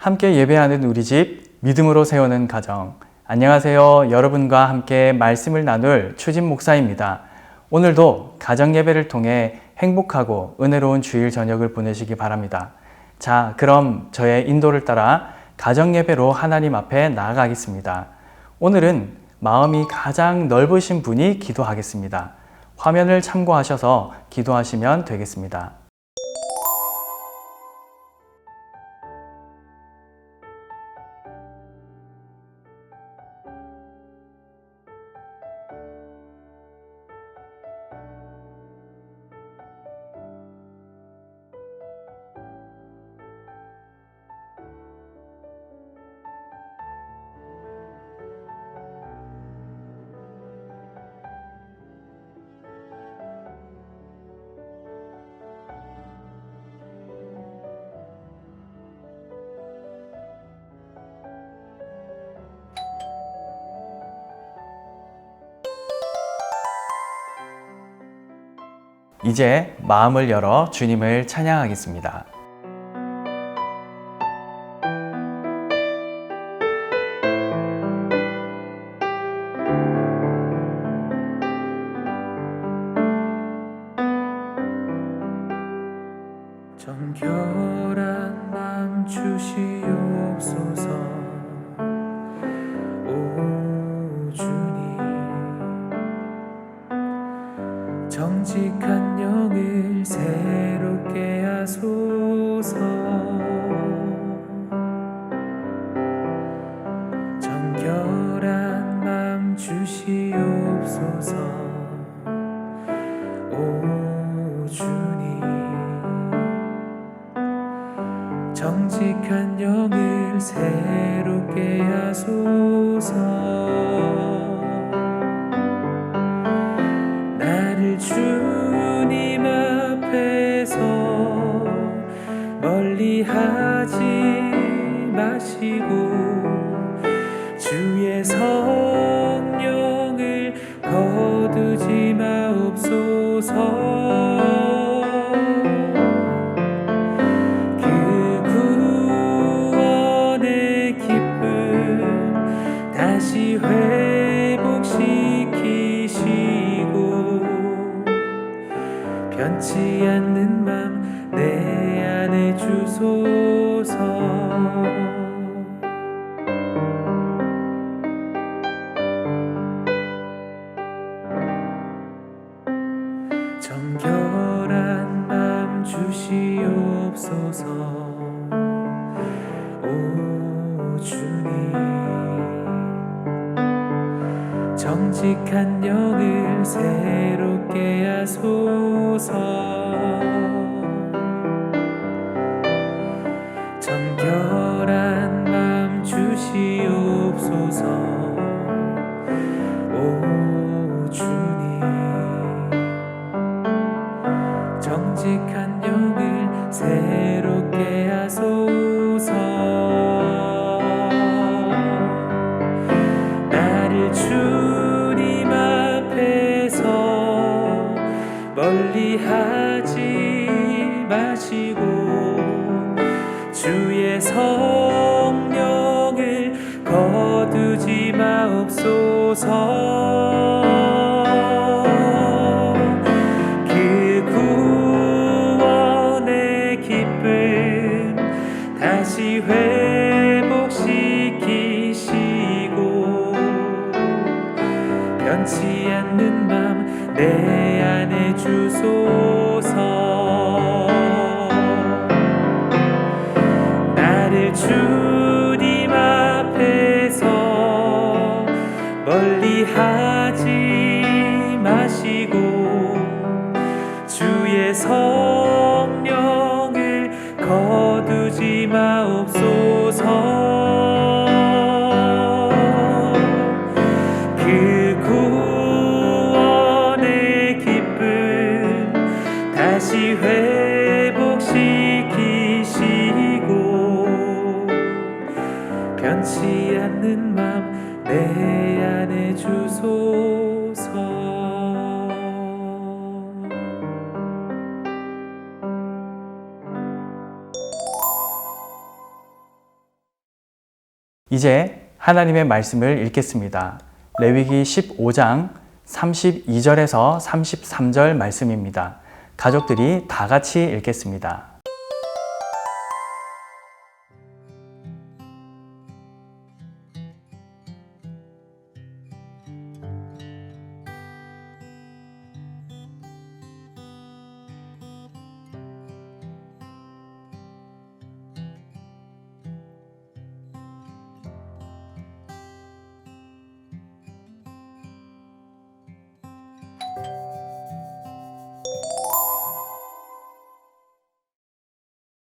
함께 예배하는 우리 집, 믿음으로 세우는 가정. 안녕하세요. 여러분과 함께 말씀을 나눌 추진 목사입니다. 오늘도 가정 예배를 통해 행복하고 은혜로운 주일 저녁을 보내시기 바랍니다. 자, 그럼 저의 인도를 따라 가정 예배로 하나님 앞에 나아가겠습니다. 오늘은 마음이 가장 넓으신 분이 기도하겠습니다. 화면을 참고하셔서 기도하시면 되겠습니다. 이제 마음을 열어 주님을 찬양하겠습니다. 정결한 맘 주시옵소서. 오 주님, 정직한 영을 새롭게 하소서. 정결한 맘 주시옵소서. 오 주님, 정직한 영을 새롭게 하소서. 나를 주님 앞에서 멀리하지 마시고 주의 성령을 거두지 마옵소서. 다시 회복시키시고 변치 않는 맘 내 안에 주소서. 정결한 맘 주시옵소서. 오 주님, 정직한 영을 새롭게 하소서. 정결한 맘 주시옵소서. 오 주님, 정직한 영을 새롭게 하소서. 나를 주님 앞에서 멀리하지 마시고 주의 성령을 거두지 마옵소서. 그 구원의 기쁨 다시 회복시키시고 변치 않는 맘 내 안에 주소서. 나를 주님 앞에서 멀리하지 마시고 주의 성령을 거두지 마옵소서. 그 구원의 기쁨 다시 회복시키시고 변치 않는 맘 내 안에 주소서. 이제 하나님의 말씀을 읽겠습니다. 레위기 15장 32절에서 33절 말씀입니다. 가족들이 다 같이 읽겠습니다.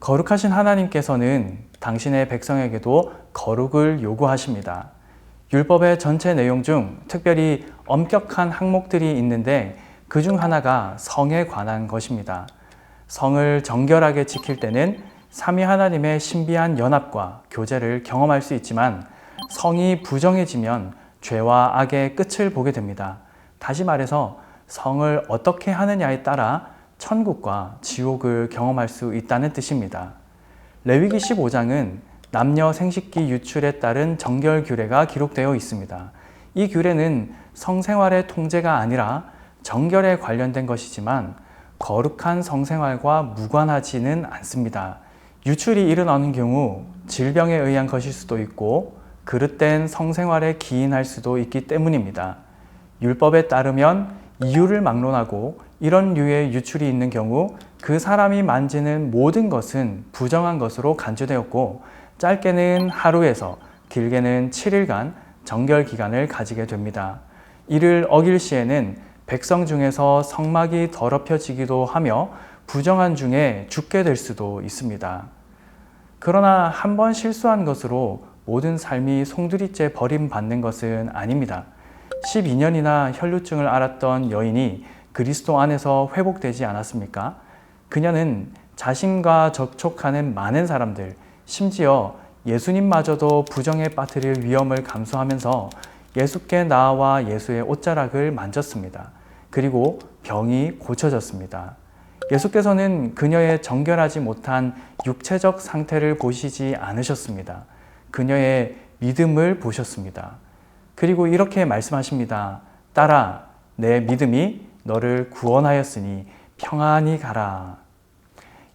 거룩하신 하나님께서는 당신의 백성에게도 거룩을 요구하십니다. 율법의 전체 내용 중 특별히 엄격한 항목들이 있는데 그 중 하나가 성에 관한 것입니다. 성을 정결하게 지킬 때는 삼위 하나님의 신비한 연합과 교제를 경험할 수 있지만 성이 부정해지면 죄와 악의 끝을 보게 됩니다. 다시 말해서 성을 어떻게 하느냐에 따라 천국과 지옥을 경험할 수 있다는 뜻입니다. 레위기 15장은 남녀 생식기 유출에 따른 정결 규례가 기록되어 있습니다. 이 규례는 성생활의 통제가 아니라 정결에 관련된 것이지만 거룩한 성생활과 무관하지는 않습니다. 유출이 일어나는 경우 질병에 의한 것일 수도 있고 그릇된 성생활에 기인할 수도 있기 때문입니다. 율법에 따르면 이유를 막론하고 이런 류의 유출이 있는 경우 그 사람이 만지는 모든 것은 부정한 것으로 간주되었고 짧게는 하루에서 길게는 7일간 정결 기간을 가지게 됩니다. 이를 어길 시에는 백성 중에서 성막이 더럽혀지기도 하며 부정한 중에 죽게 될 수도 있습니다. 그러나 한 번 실수한 것으로 모든 삶이 송두리째 버림받는 것은 아닙니다. 12년이나 혈루증을 앓았던 여인이 그리스도 안에서 회복되지 않았습니까? 그녀는 자신과 접촉하는 많은 사람들, 심지어 예수님마저도 부정에 빠뜨릴 위험을 감수하면서 예수께 나아와 예수의 옷자락을 만졌습니다. 그리고 병이 고쳐졌습니다. 예수께서는 그녀의 정결하지 못한 육체적 상태를 보시지 않으셨습니다. 그녀의 믿음을 보셨습니다. 그리고 이렇게 말씀하십니다. 딸아, 내 믿음이 너를 구원하였으니 평안히 가라.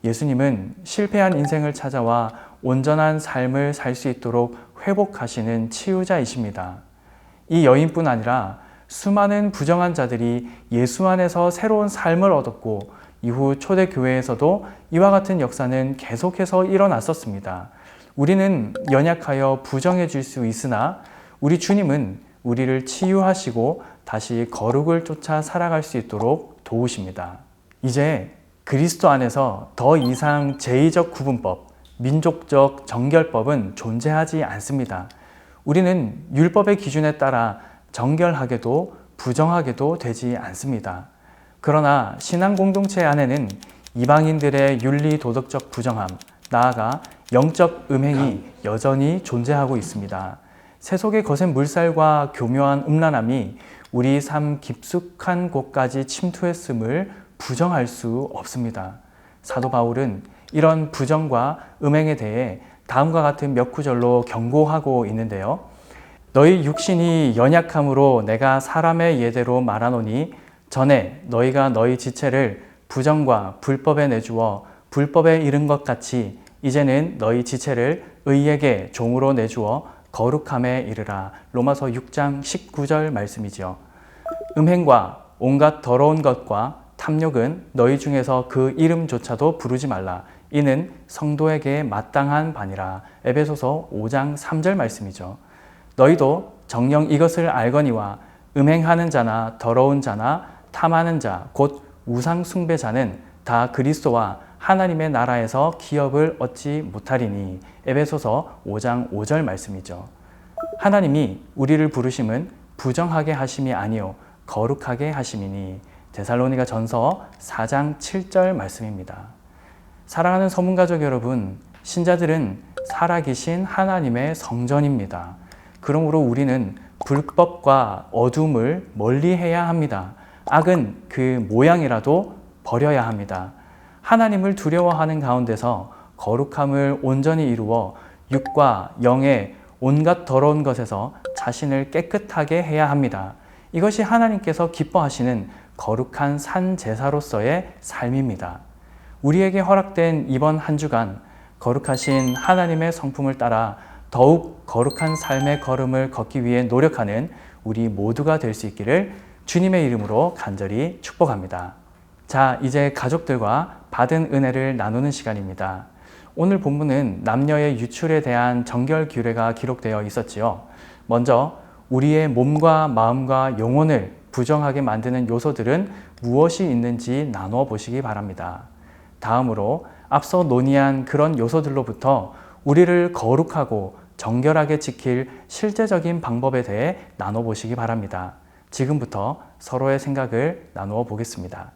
예수님은 실패한 인생을 찾아와 온전한 삶을 살 수 있도록 회복하시는 치유자이십니다. 이 여인뿐 아니라 수많은 부정한 자들이 예수 안에서 새로운 삶을 얻었고 이후 초대교회에서도 이와 같은 역사는 계속해서 일어났었습니다. 우리는 연약하여 부정해질 수 있으나 우리 주님은 우리를 치유하시고 다시 거룩을 쫓아 살아갈 수 있도록 도우십니다. 이제 그리스도 안에서 더 이상 제의적 구분법, 민족적 정결법은 존재하지 않습니다. 우리는 율법의 기준에 따라 정결하게도 부정하게도 되지 않습니다. 그러나 신앙 공동체 안에는 이방인들의 윤리 도덕적 부정함, 나아가 영적 음행이 여전히 존재하고 있습니다. 세속의 거센 물살과 교묘한 음란함이 우리 삶 깊숙한 곳까지 침투했음을 부정할 수 없습니다. 사도 바울은 이런 부정과 음행에 대해 다음과 같은 몇 구절로 경고하고 있는데요. 너희 육신이 연약함으로 내가 사람의 예대로 말하노니 전에 너희가 너희 지체를 부정과 불법에 내주어 불법에 이른 것 같이 이제는 너희 지체를 의에게 종으로 내주어 거룩함에 이르라. 로마서 6장 19절 말씀이죠. 음행과 온갖 더러운 것과 탐욕은 너희 중에서 그 이름조차도 부르지 말라. 이는 성도에게 마땅한 바니라. 에베소서 5장 3절 말씀이죠. 너희도 정녕 이것을 알거니와 음행하는 자나 더러운 자나 탐하는 자 곧 우상 숭배자는 다 그리스도와 하나님의 나라에서 기업을 얻지 못하리니. 에베소서 5장 5절 말씀이죠. 하나님이 우리를 부르심은 부정하게 하심이 아니요 거룩하게 하심이니. 데살로니가 전서 4장 7절 말씀입니다. 사랑하는 서문가족 여러분, 신자들은 살아계신 하나님의 성전입니다. 그러므로 우리는 불법과 어둠을 멀리해야 합니다. 악은 그 모양이라도 버려야 합니다. 하나님을 두려워하는 가운데서 거룩함을 온전히 이루어 육과 영의 온갖 더러운 것에서 자신을 깨끗하게 해야 합니다. 이것이 하나님께서 기뻐하시는 거룩한 산 제사로서의 삶입니다. 우리에게 허락된 이번 한 주간 거룩하신 하나님의 성품을 따라 더욱 거룩한 삶의 걸음을 걷기 위해 노력하는 우리 모두가 될 수 있기를 주님의 이름으로 간절히 축복합니다. 자, 이제 가족들과 받은 은혜를 나누는 시간입니다. 오늘 본문은 남녀의 유출에 대한 정결 규례가 기록되어 있었지요. 먼저 우리의 몸과 마음과 영혼을 부정하게 만드는 요소들은 무엇이 있는지 나누어 보시기 바랍니다. 다음으로 앞서 논의한 그런 요소들로부터 우리를 거룩하고 정결하게 지킬 실제적인 방법에 대해 나눠 보시기 바랍니다. 지금부터 서로의 생각을 나누어 보겠습니다.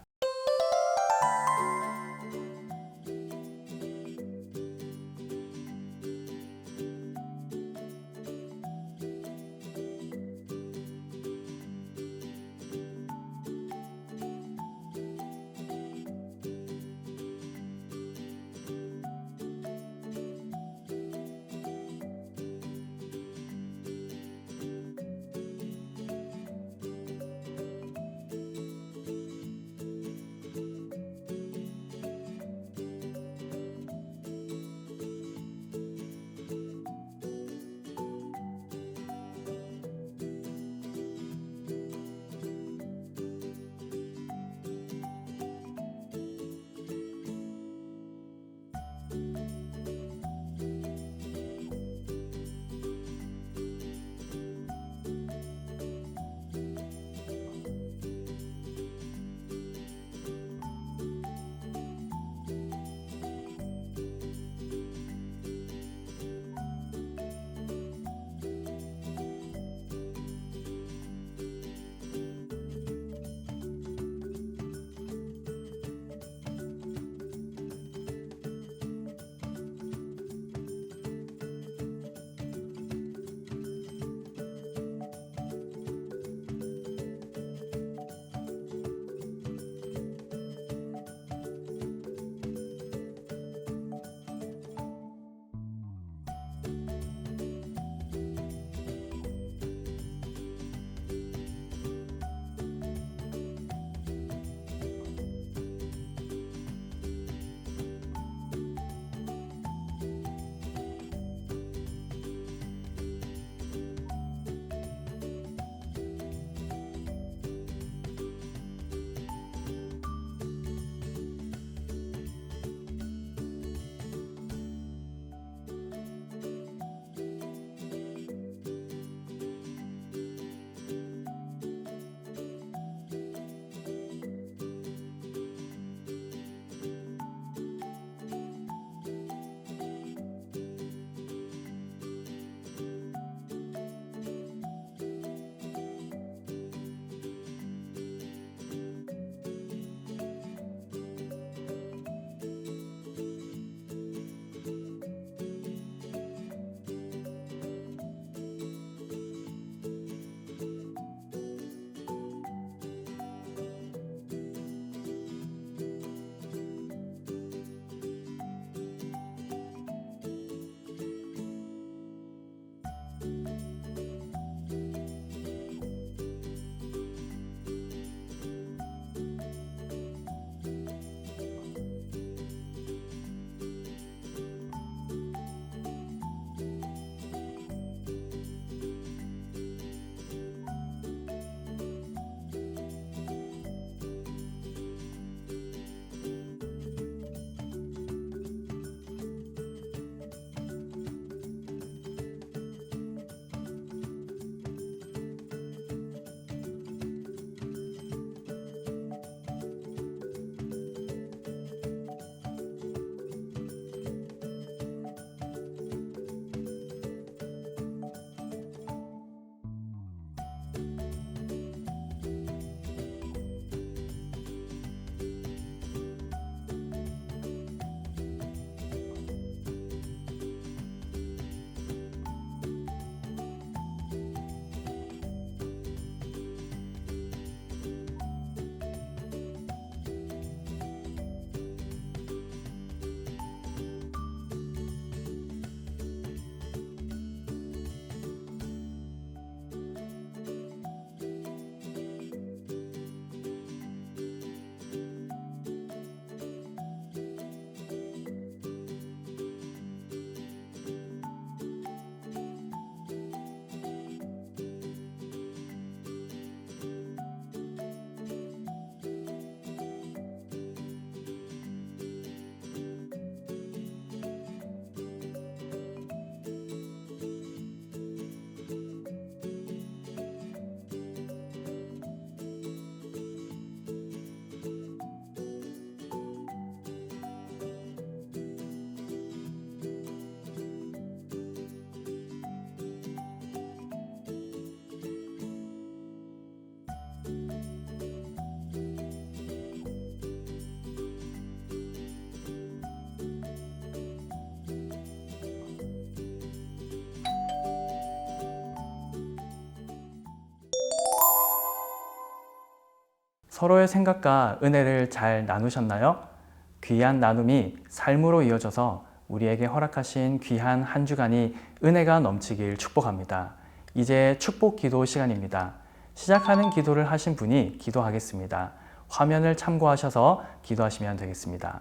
서로의 생각과 은혜를 잘 나누셨나요? 귀한 나눔이 삶으로 이어져서 우리에게 허락하신 귀한 한 주간이 은혜가 넘치길 축복합니다. 이제 축복 기도 시간입니다. 시작하는 기도를 하신 분이 기도하겠습니다. 화면을 참고하셔서 기도하시면 되겠습니다.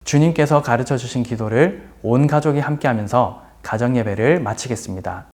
주님께서 가르쳐 주신 기도를 온 가족이 함께 하면서 가정 예배를 마치겠습니다.